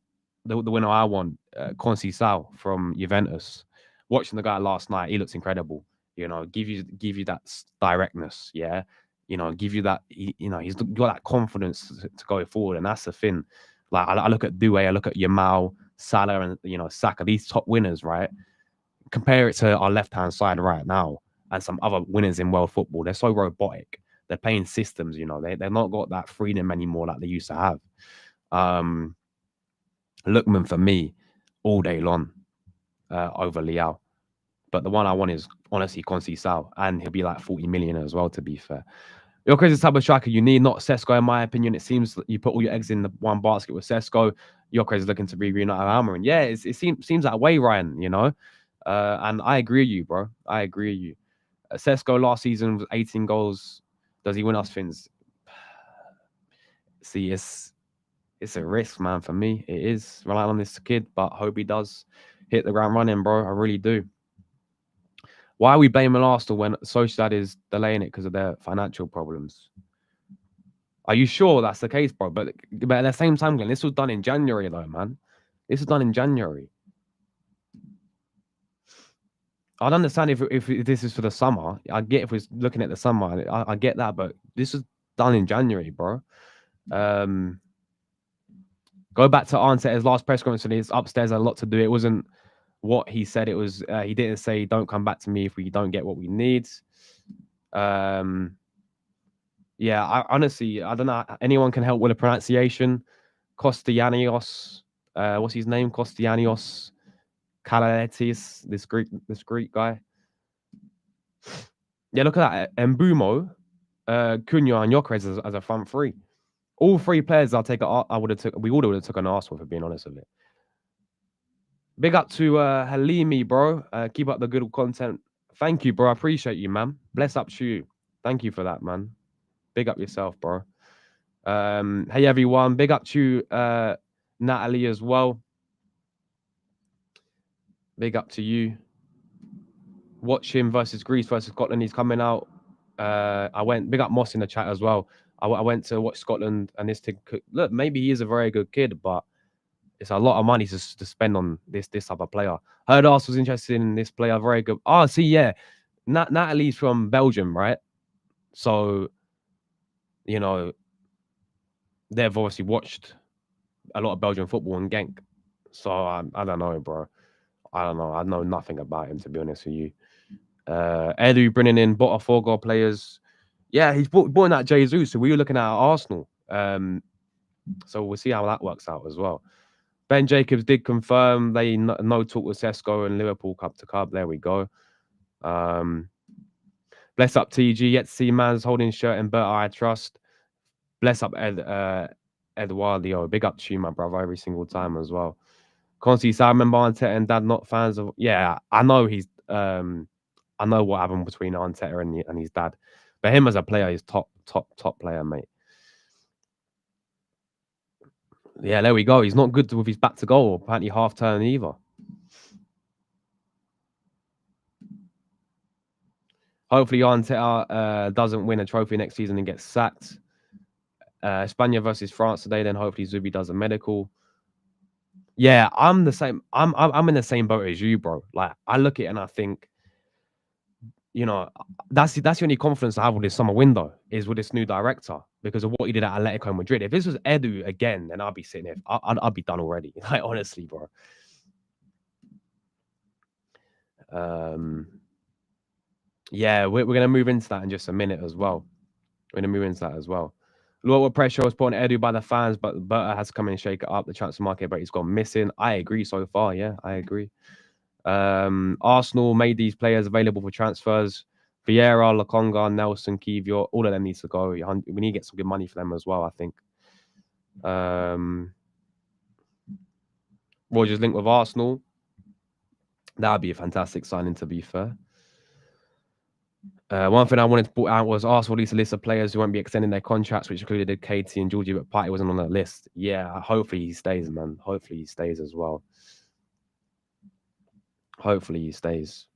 the winner I want, Conceição from Juventus. Watching the guy last night, he looks incredible. Give you that directness, yeah. Give you that. He's got that confidence to go forward, and that's the thing. Like I look at Doué, I look at Yamal, Salah, and Saka. These top winners, right? Compare it to our left-hand side right now and some other winners in world football. They're so robotic. They're playing systems, they've not got that freedom anymore like they used to have. Lookman for me all day long over Liao. But the one I want is honestly Conceição, and he'll be like 40 million as well, to be fair. Gyökeres is the type of striker you need, not Sesko, in my opinion. It seems that you put all your eggs in the one basket with Sesko. Gyökeres is looking to be reunited with Almiron. Yeah, it seems that way, Ryan, and I agree with you, bro. I agree with you. Sesko last season was 18 goals. Does he win us things? See, it's a risk, man, for me. It is relying on this kid, but hope he does hit the ground running, bro. I really do. Why are we blaming Arsenal when Sociedad is delaying it because of their financial problems? Are you sure that's the case, bro? But at the same time, Glenn, this was done in January, though, man. This was done in January. I'd understand if this is for the summer. I get if we're looking at the summer. I get that, but this was done in January, bro. Go back to Arteta's last press conference, and it's upstairs had a lot to do. It wasn't what he said. It was he didn't say, "Don't come back to me if we don't get what we need." Yeah, I honestly don't know. Anyone can help with the pronunciation. Kostianios, what's his name? Kostianios Kalaletis, this Greek guy. Yeah, look at that. Mbumo, Cunha, and Gyökeres as a front three. All 3 players we all would have took an Arsenal, for being honest with it. Big up to Halimi, bro. Keep up the good content. Thank you, bro. I appreciate you, man. Bless up to you. Thank you for that, man. Big up yourself, bro. Hey, everyone. Big up to Natalie as well. Big up to you. Watch him versus Greece versus Scotland. He's coming out. Big up Moss in the chat as well. I went to watch Scotland, and this thing. Look, maybe he is a very good kid, but it's a lot of money to spend on this type of player. Heard Arsenal was interested in this player. Very good. Oh, see, yeah. Natalie's from Belgium, right? So, they've obviously watched a lot of Belgian football in Genk. So I don't know, bro. I don't know. I know nothing about him, to be honest with you. Edu bringing in Botafogo players. Yeah, he's brought in that Jesus. So we were looking at Arsenal. So we'll see how that works out as well. Ben Jacobs did confirm they no talk with Sesko and Liverpool cup to cup. There we go. Bless up TG. Yet to see man's holding shirt and Berta I trust. Bless up Eduardo. Big up to you, my brother, every single time as well. Constantly, so I remember Arteta and Dad not fans of. Yeah, I know he's. I know what happened between Arteta and his dad, but him as a player, he's top player, mate. Yeah, there we go. He's not good with his back to goal. Apparently, half turn either. Hopefully, Arteta doesn't win a trophy next season and gets sacked. Spain versus France today. Then hopefully Zubi does a medical. Yeah, I'm the same. I'm in the same boat as you, bro. Like I look at it and I think, you know, that's the only confidence I have with this summer window is with this new director because of what he did at Atletico Madrid. If this was Edu again, then I'd be sitting here. I'd be done already. Like honestly, bro. Yeah, we're gonna move into that in just a minute as well. We're gonna move into that as well. A lot of pressure was put on Edu by the fans, but Berta has to come in and shake it up. The transfer market, but he's gone missing. I agree so far. Yeah, I agree. Arsenal made these players available for transfers. Vieira, Lokonga, Nelson, Kivior, all of them needs to go. We need to get some good money for them as well, I think. Rogers linked with Arsenal. That would be a fantastic signing, to be fair. One thing I wanted to put out was Arsenal released a list of players who won't be extending their contracts, which included Katie and Georgie, but Partey wasn't on that list. Yeah, hopefully he stays, man. Hopefully he stays as well. Hopefully he stays.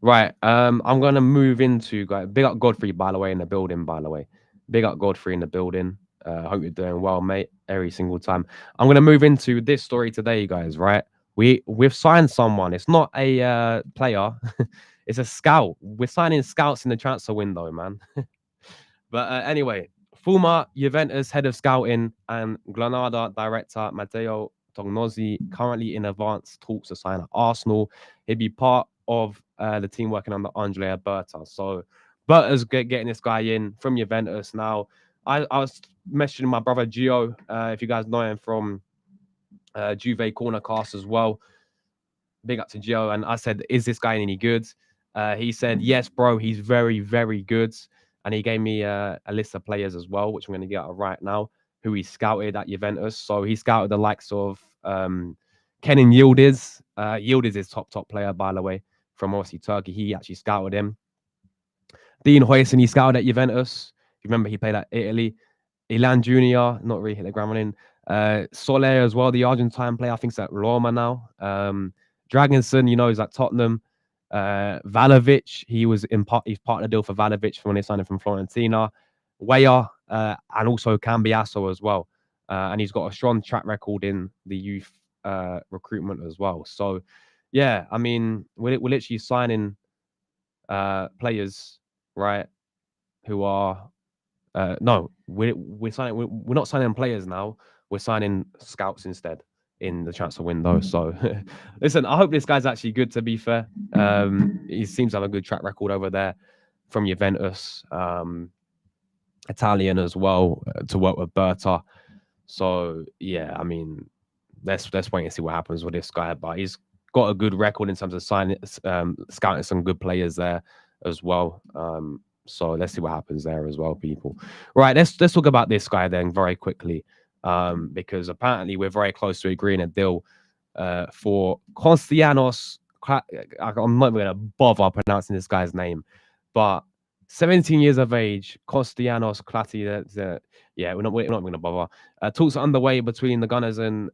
Right. I'm gonna move into guys. Big up Godfrey, by the way, in the building, by the way. Big up Godfrey in the building. Hope you're doing well, mate. Every single time. I'm gonna move into this story today, guys. Right. We've signed someone. It's not a player. It's a scout. We're signing scouts in the transfer window, man. But anyway, former Juventus head of scouting and Granada director Matteo Tognozzi currently in advanced talks to sign at Arsenal. He'd be part of the team working under Andrea Berta. So Berta's getting this guy in from Juventus now. I was messaging my brother Gio, if you guys know him from Juve Corner Cast as well. Big up to Gio. And I said, is this guy any good? He said, yes, bro, he's very, very good. And he gave me a list of players as well, which I'm going to get out right now, who he scouted at Juventus. So he scouted the likes of Kenan Yildiz. Yildiz is top player, by the way, from obviously Turkey. He actually scouted him. Dean Huijsen, he scouted at Juventus. You remember he played at Italy. Ilan Jr., not really hit the ground running. Soler as well, the Argentine player. I think he's at Roma now. Dragonson, you know, he's at Tottenham. Vlahovic, he's part of the deal for Vlahovic when they signed him from Fiorentina. Weah, and also Cambiasso as well. And he's got a strong track record in the youth recruitment as well. So, yeah, I mean, we're literally signing players, right? Who are no, we're not signing players now. We're signing scouts instead in the transfer window. So, listen, I hope this guy's actually good. To be fair, he seems to have a good track record over there from Juventus, Italian as well, to work with Berta. So, yeah, I mean, let's wait and see what happens with this guy. But he's got a good record in terms of scouting some good players there as well. So let's see what happens there as well, people. Right, let's talk about this guy then very quickly, because apparently we're very close to agreeing a deal for Konstianos. I'm not going to bother pronouncing this guy's name, but 17 years of age, Konstianos Klati. Yeah, we're not going to bother. Talks are underway between the Gunners and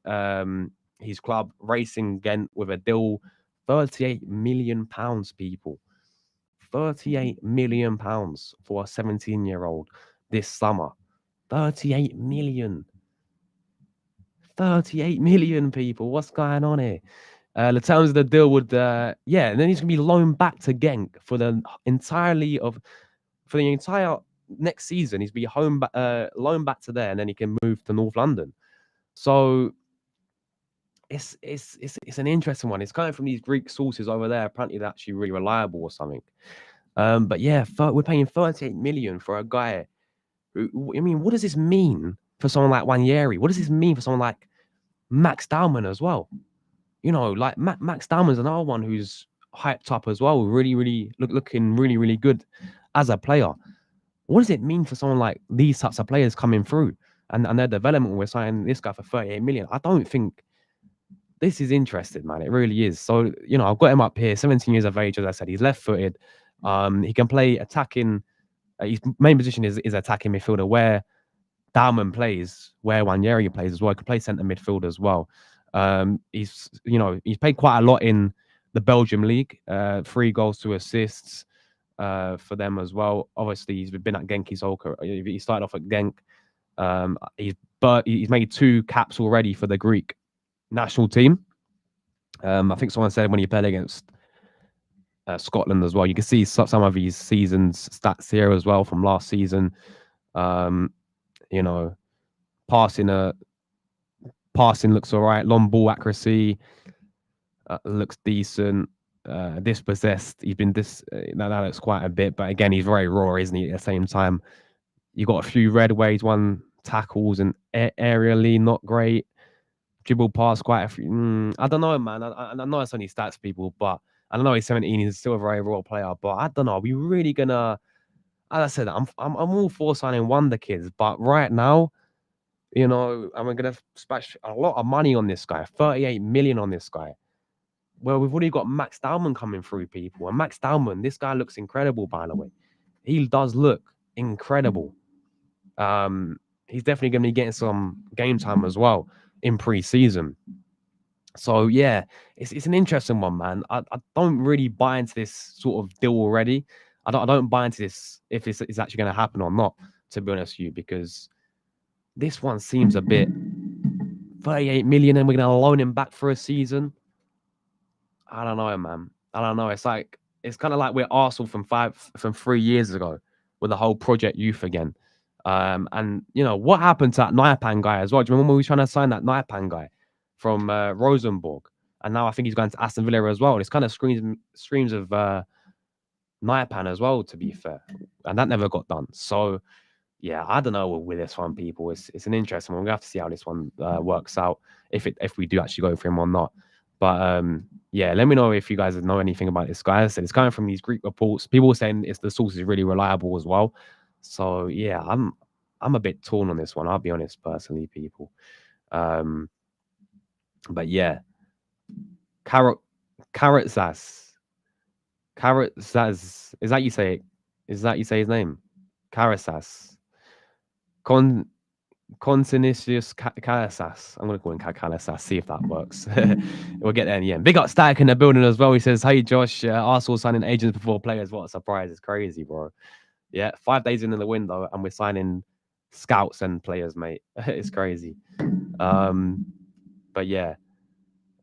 his club, Racing Ghent, with a deal, £38 million, people. £38 million for a 17-year-old this summer. 38 million. 38 million, people. What's going on here? The terms of the deal would, and then he's gonna be loaned back to Genk for the entire next season he's be loaned back to there, and then he can move to North London. So it's an interesting one. It's coming from these Greek sources over there. Apparently, they're actually really reliable or something. But yeah, we're paying 38 million for a guy. I mean, what does this mean for someone like Wanyeri? What does this mean for someone like Max Dowman as well? You know, like Max Dowman's another one who's hyped up as well, really looking really good as a player. What does it mean for someone like these types of players coming through and their development? We're signing this guy for 38 million. I don't think this is interesting, man. It really is. So, you know, I've got him up here, 17 years of age, as I said. He's left-footed. He can play attacking. His main position is attacking midfielder, where Dowman plays, where Wanyeri plays as well. He can play centre midfield as well. He's played quite a lot in the Belgium league. 3 goals, 2 assists for them as well. Obviously, he's been at Genk his whole career. He started off at Genk. He's made 2 caps already for the Greek national team. I think someone said when he played against Scotland as well. You can see some of his season's stats here as well from last season. You know, passing looks all right. Long ball accuracy looks decent. Dispossessed, he's been that looks quite a bit, but again, he's very raw, isn't he? At the same time, you got a few red ways, 1 tackles, and aerially not great. Dribble past quite a few. I don't know, man. I know it's only stats, people, but I know he's 17. He's still a very raw player, but I don't know. Are we really gonna? As I said, I'm all for signing wonder kids, but right now, you know, I'm gonna splash a lot of money on this guy. 38 million on this guy. Well, we've already got Max Dowman coming through, people, and Max Dowman, this guy looks incredible. By the way, he does look incredible. He's definitely going to be getting some game time as well in pre-season. So yeah, it's an interesting one, man. I don't really buy into this sort of deal already. I don't buy into this if it's actually going to happen or not, to be honest with you, because this one seems a bit 38 million and we're going to loan him back for a season. I don't know, man. I don't know. It's kind of like we're Arsenal from 3 years ago with the whole Project Youth again. And you know what happened to that Naipan guy as well? Do you remember when we were trying to sign that Naipan guy from Rosenborg? And now I think he's going to Aston Villa as well. This kind of screams of Naipan as well, to be fair. And that never got done. So yeah, I don't know with this one, people. It's an interesting one. We're gonna have to see how this one works out, if we do actually go for him or not. But yeah, let me know if you guys know anything about this guy. As I said, it's coming from these Greek reports. People saying the source is really reliable as well. So yeah, I'm a bit torn on this one. I'll be honest, personally, people. But yeah, Havertz. Is that you say it? Is that you say his name? Havertz. Consinicius Calasas. I'm going to call him Calasas, see if that works. We'll get there in the end. Big up Static in the building as well. He says, hey, Josh, Arsenal signing agents before players. What a surprise. It's crazy, bro. Yeah, 5 days in the window and we're signing scouts and players, mate. It's crazy. But yeah.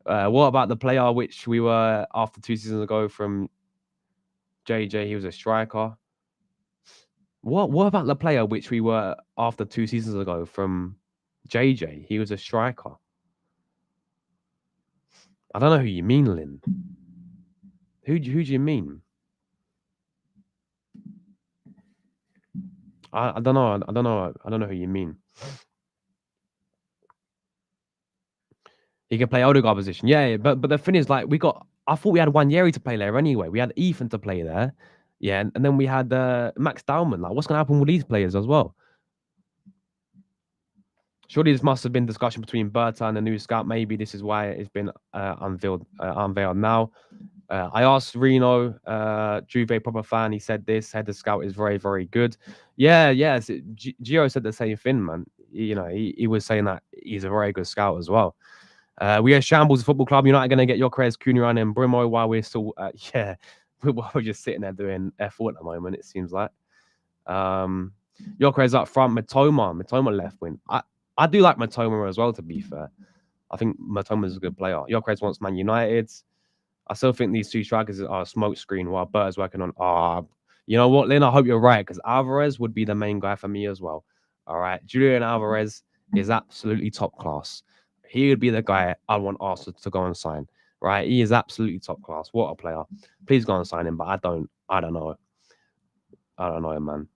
What about the player which we were after 2 seasons ago from JJ? He was a striker. What about the player which we were after 2 seasons ago from JJ? He was a striker. I don't know who you mean, Lynn. Who do you mean? I don't know. I don't know who you mean. He can play Odegaard position. Yeah, but the thing is, like, I thought we had Wanyeri to play there anyway. We had Ethan to play there. Yeah, and then we had Max Dowman. Like, what's going to happen with these players as well? Surely this must have been discussion between Berta and the new scout. Maybe this is why it's been unveiled now. I asked Reno, Juve proper fan. He said this. Said the scout is very, very good. Yeah. Gio said the same thing, man. You know, he was saying that he's a very good scout as well. We are Shambles Football Club. You're not going to get Gyökeres, Cunha, and Brimo while we're still, we're just sitting there doing F4 at the moment, it seems like. Gyökeres up front, Matoma left wing. I do like Matoma as well, to be fair. I think Matoma is a good player. Gyökeres wants Man United. I still think these 2 strikers are a smoke screen while Berta's working on. You know what, Lynn? I hope you're right because Alvarez would be the main guy for me as well. All right. Julian Alvarez is absolutely top class. He would be the guy I want Arsenal to go and sign. Right. He is absolutely top class. What a player. Please go and sign him. But I don't know. I don't know him, man.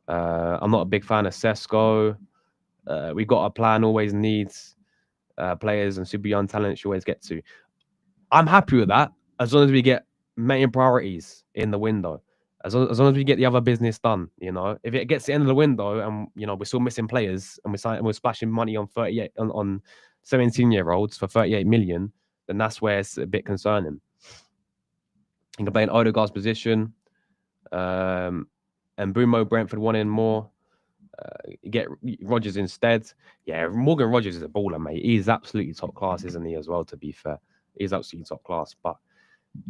I'm not a big fan of Sesko. We got a plan, always needs players and super young talents you always get to. I'm happy with that as long as we get main priorities in the window. As long as we get the other business done, if it gets to the end of the window and we're still missing players and we're splashing money on 38 on 17-year-olds for 38 million, then that's where it's a bit concerning. You can play in Odegaard's position, and Brumo Brentford wanting more. Get Rogers instead. Yeah, Morgan Rogers is a baller, mate. He's absolutely top class, isn't he? As well, to be fair, he's absolutely top class. But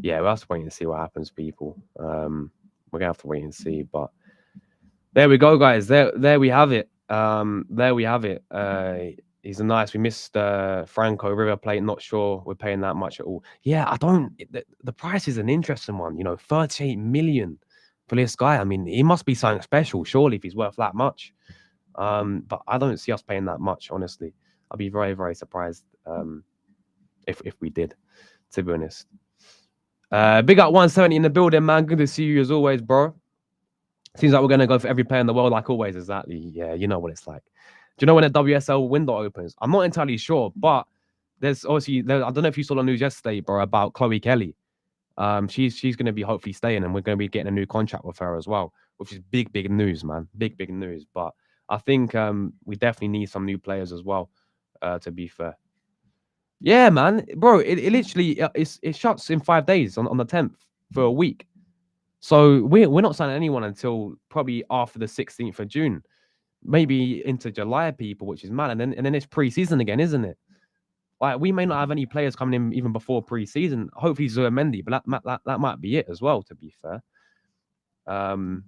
yeah, we'll have to wait and see what happens, people. We're gonna have to wait and see. But there we go, guys. There we have it. There we have it. He's a nice. We missed Franco River Plate. Not sure we're paying that much at all. Yeah, I don't. The price is an interesting one. 38 million for this guy. I mean, he must be something special, surely, if he's worth that much. But I don't see us paying that much, honestly. I'd be very, very surprised if we did, to be honest. Big up 170 in the building, man. Good to see you as always, bro. Seems like we're going to go for every player in the world, like always. Exactly. Yeah, you know what it's like. Do you know when the WSL window opens? I'm not entirely sure, but there's obviously, I don't know if you saw the news yesterday, bro, about Chloe Kelly. She's going to be hopefully staying, and we're going to be getting a new contract with her as well, which is big news, man. Big news. But I think we definitely need some new players as well, to be fair. Yeah, man, bro, it literally it shuts in 5 days on the 10th for a week. So we're not signing anyone until probably after the 16th of June, maybe into July, people, which is mad. And then it's pre-season again, isn't it? Like, we may not have any players coming in even before pre-season. Hopefully Zuamendi, but that might be it as well, to be fair. One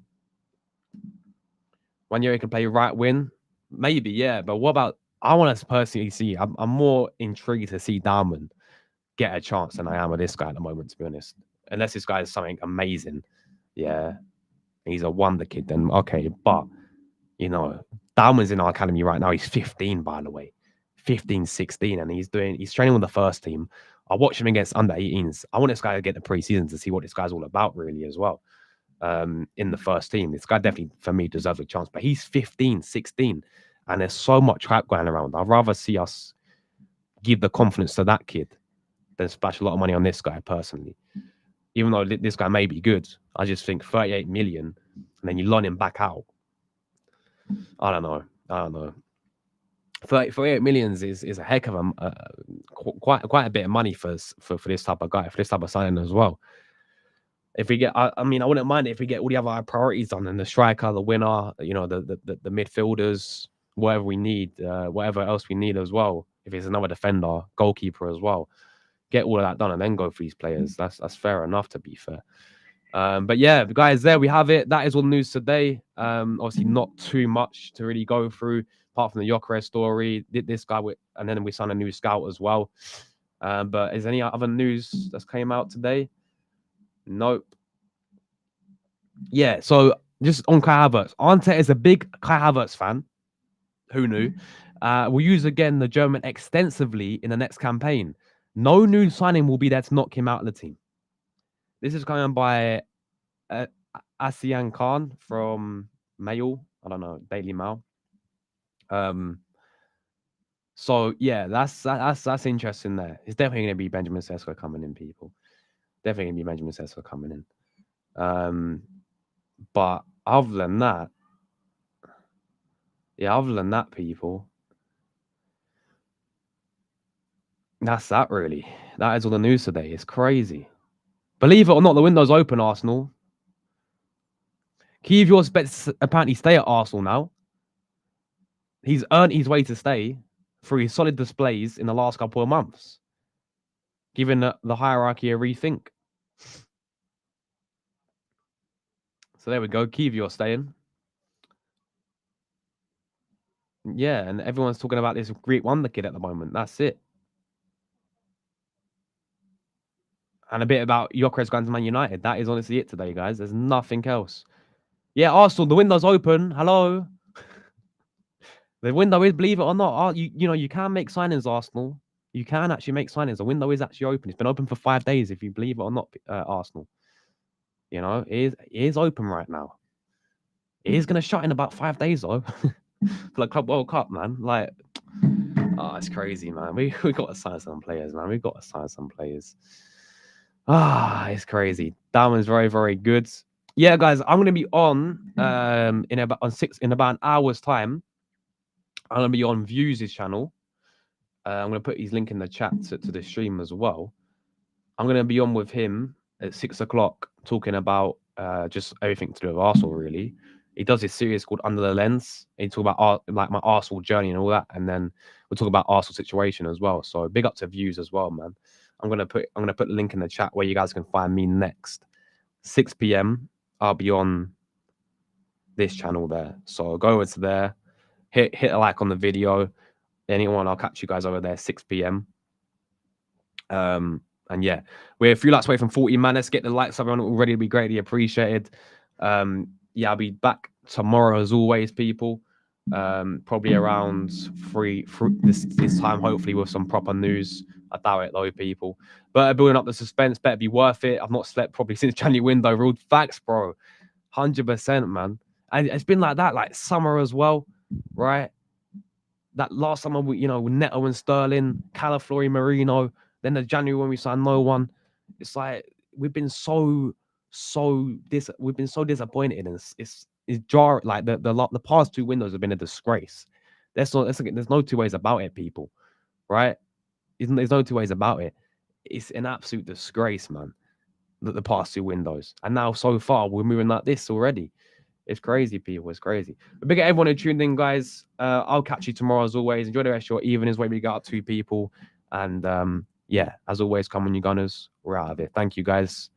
year he can play right wing, maybe, yeah. But what about? I want to personally see. I'm more intrigued to see Diamond get a chance than I am with this guy at the moment, to be honest. Unless this guy is something amazing, yeah, he's a wonder kid. Then okay, but Diamond's in our academy right now. He's 15, by the way, 15, 16, and he's training with the first team. I watch him against under 18s. I want this guy to get the preseason to see what this guy's all about, really, as well. In the first team, this guy definitely, for me, deserves a chance. But he's 15, 16, and there's so much hype going around. I'd rather see us give the confidence to that kid than splash a lot of money on this guy, personally. Even though this guy may be good, I just think 38 million, and then you loan him back out. I don't know. 38 millions is a heck of quite a bit of money for this type of guy, for this type of signing as well. If we get, I mean, I wouldn't mind it if we get all the other priorities done, and the striker, the winner, the midfielders, whatever we need, whatever else we need as well. If it's another defender, goalkeeper as well, get all of that done and then go for these players. That's fair enough, to be fair. But yeah, guys, there we have it. That is all the news today. Obviously, not too much to really go through, apart from the Gyökeres story. Did this guy and then we signed a new scout as well. But is any other news that's came out today? Nope. Yeah, so just on Kai Havertz. Arteta is a big Kai Havertz fan. Who knew? We'll use again the German extensively in the next campaign. No new signing will be there to knock him out of the team. This is coming by Asian Khan from Mail. I don't know, Daily Mail. So yeah, that's interesting there. It's definitely going to be Benjamin Sesko coming in, people. Definitely going to be Benjamin Sesko coming in. But other than that, people, that's that really. That is all the news today. It's crazy. Believe it or not, the window's open, Arsenal. Kiwior expects apparently stay at Arsenal now. He's earned his way to stay through his solid displays in the last couple of months, giving the hierarchy a rethink. So there we go. Kiwior staying. Yeah, and everyone's talking about this Greek wonder kid at the moment. That's it. And a bit about Gyökeres going to Man United. That is honestly it today, guys. There's nothing else. Yeah, Arsenal, the window's open. Hello. The window is, believe it or not, you know, you can make signings, Arsenal. You can actually make signings. The window is actually open. It's been open for 5 days, if you believe it or not, Arsenal. You know, it is open right now. It is going to shut in about 5 days, though, for the Club World Cup, man. Like, oh, it's crazy, man. We got to sign some players, man. We got to sign some players. It's crazy. That one's very, very good. Yeah, guys, I'm going to be on in about an hour's time. I'm going to be on Views' channel. I'm going to put his link in the chat to the stream as well. I'm going to be on with him at 6 o'clock talking about just everything to do with Arsenal, really. He does this series called Under the Lens. He talk about like my Arsenal journey and all that, and then we'll talk about Arsenal situation as well. So big up to Views as well, man. I'm gonna put the link in the chat where you guys can find me next. 6 p.m. I'll be on this channel there. So go over to there, hit a like on the video. Anyone, I'll catch you guys over there 6 p.m. And yeah, we're a few likes away from 40, man. Let's get the likes up on already. It'd be greatly appreciated. Yeah, I'll be back tomorrow as always, people. Probably around this time, hopefully with some proper news. I doubt it though, people. But building up the suspense, better be worth it. I've not slept probably since January window ruled. Facts, bro. 100%, man. And it's been like that, like summer as well, right? That last summer, with Neto and Sterling, Calaflori, Marino. Then the January when we signed no one. It's like we've been so disappointed, and it's jarring. Like the past 2 windows have been a disgrace. There's no 2 ways about it, people. Right? There's no 2 ways about it. It's an absolute disgrace, man. The past 2 windows, and now so far we're moving like this already. It's crazy, people. It's crazy. But big up everyone who tuned in, guys. I'll catch you tomorrow as always. Enjoy the rest of your evenings where we got up 2 people. And yeah, as always, come on, you Gunners. We're out of here. Thank you, guys.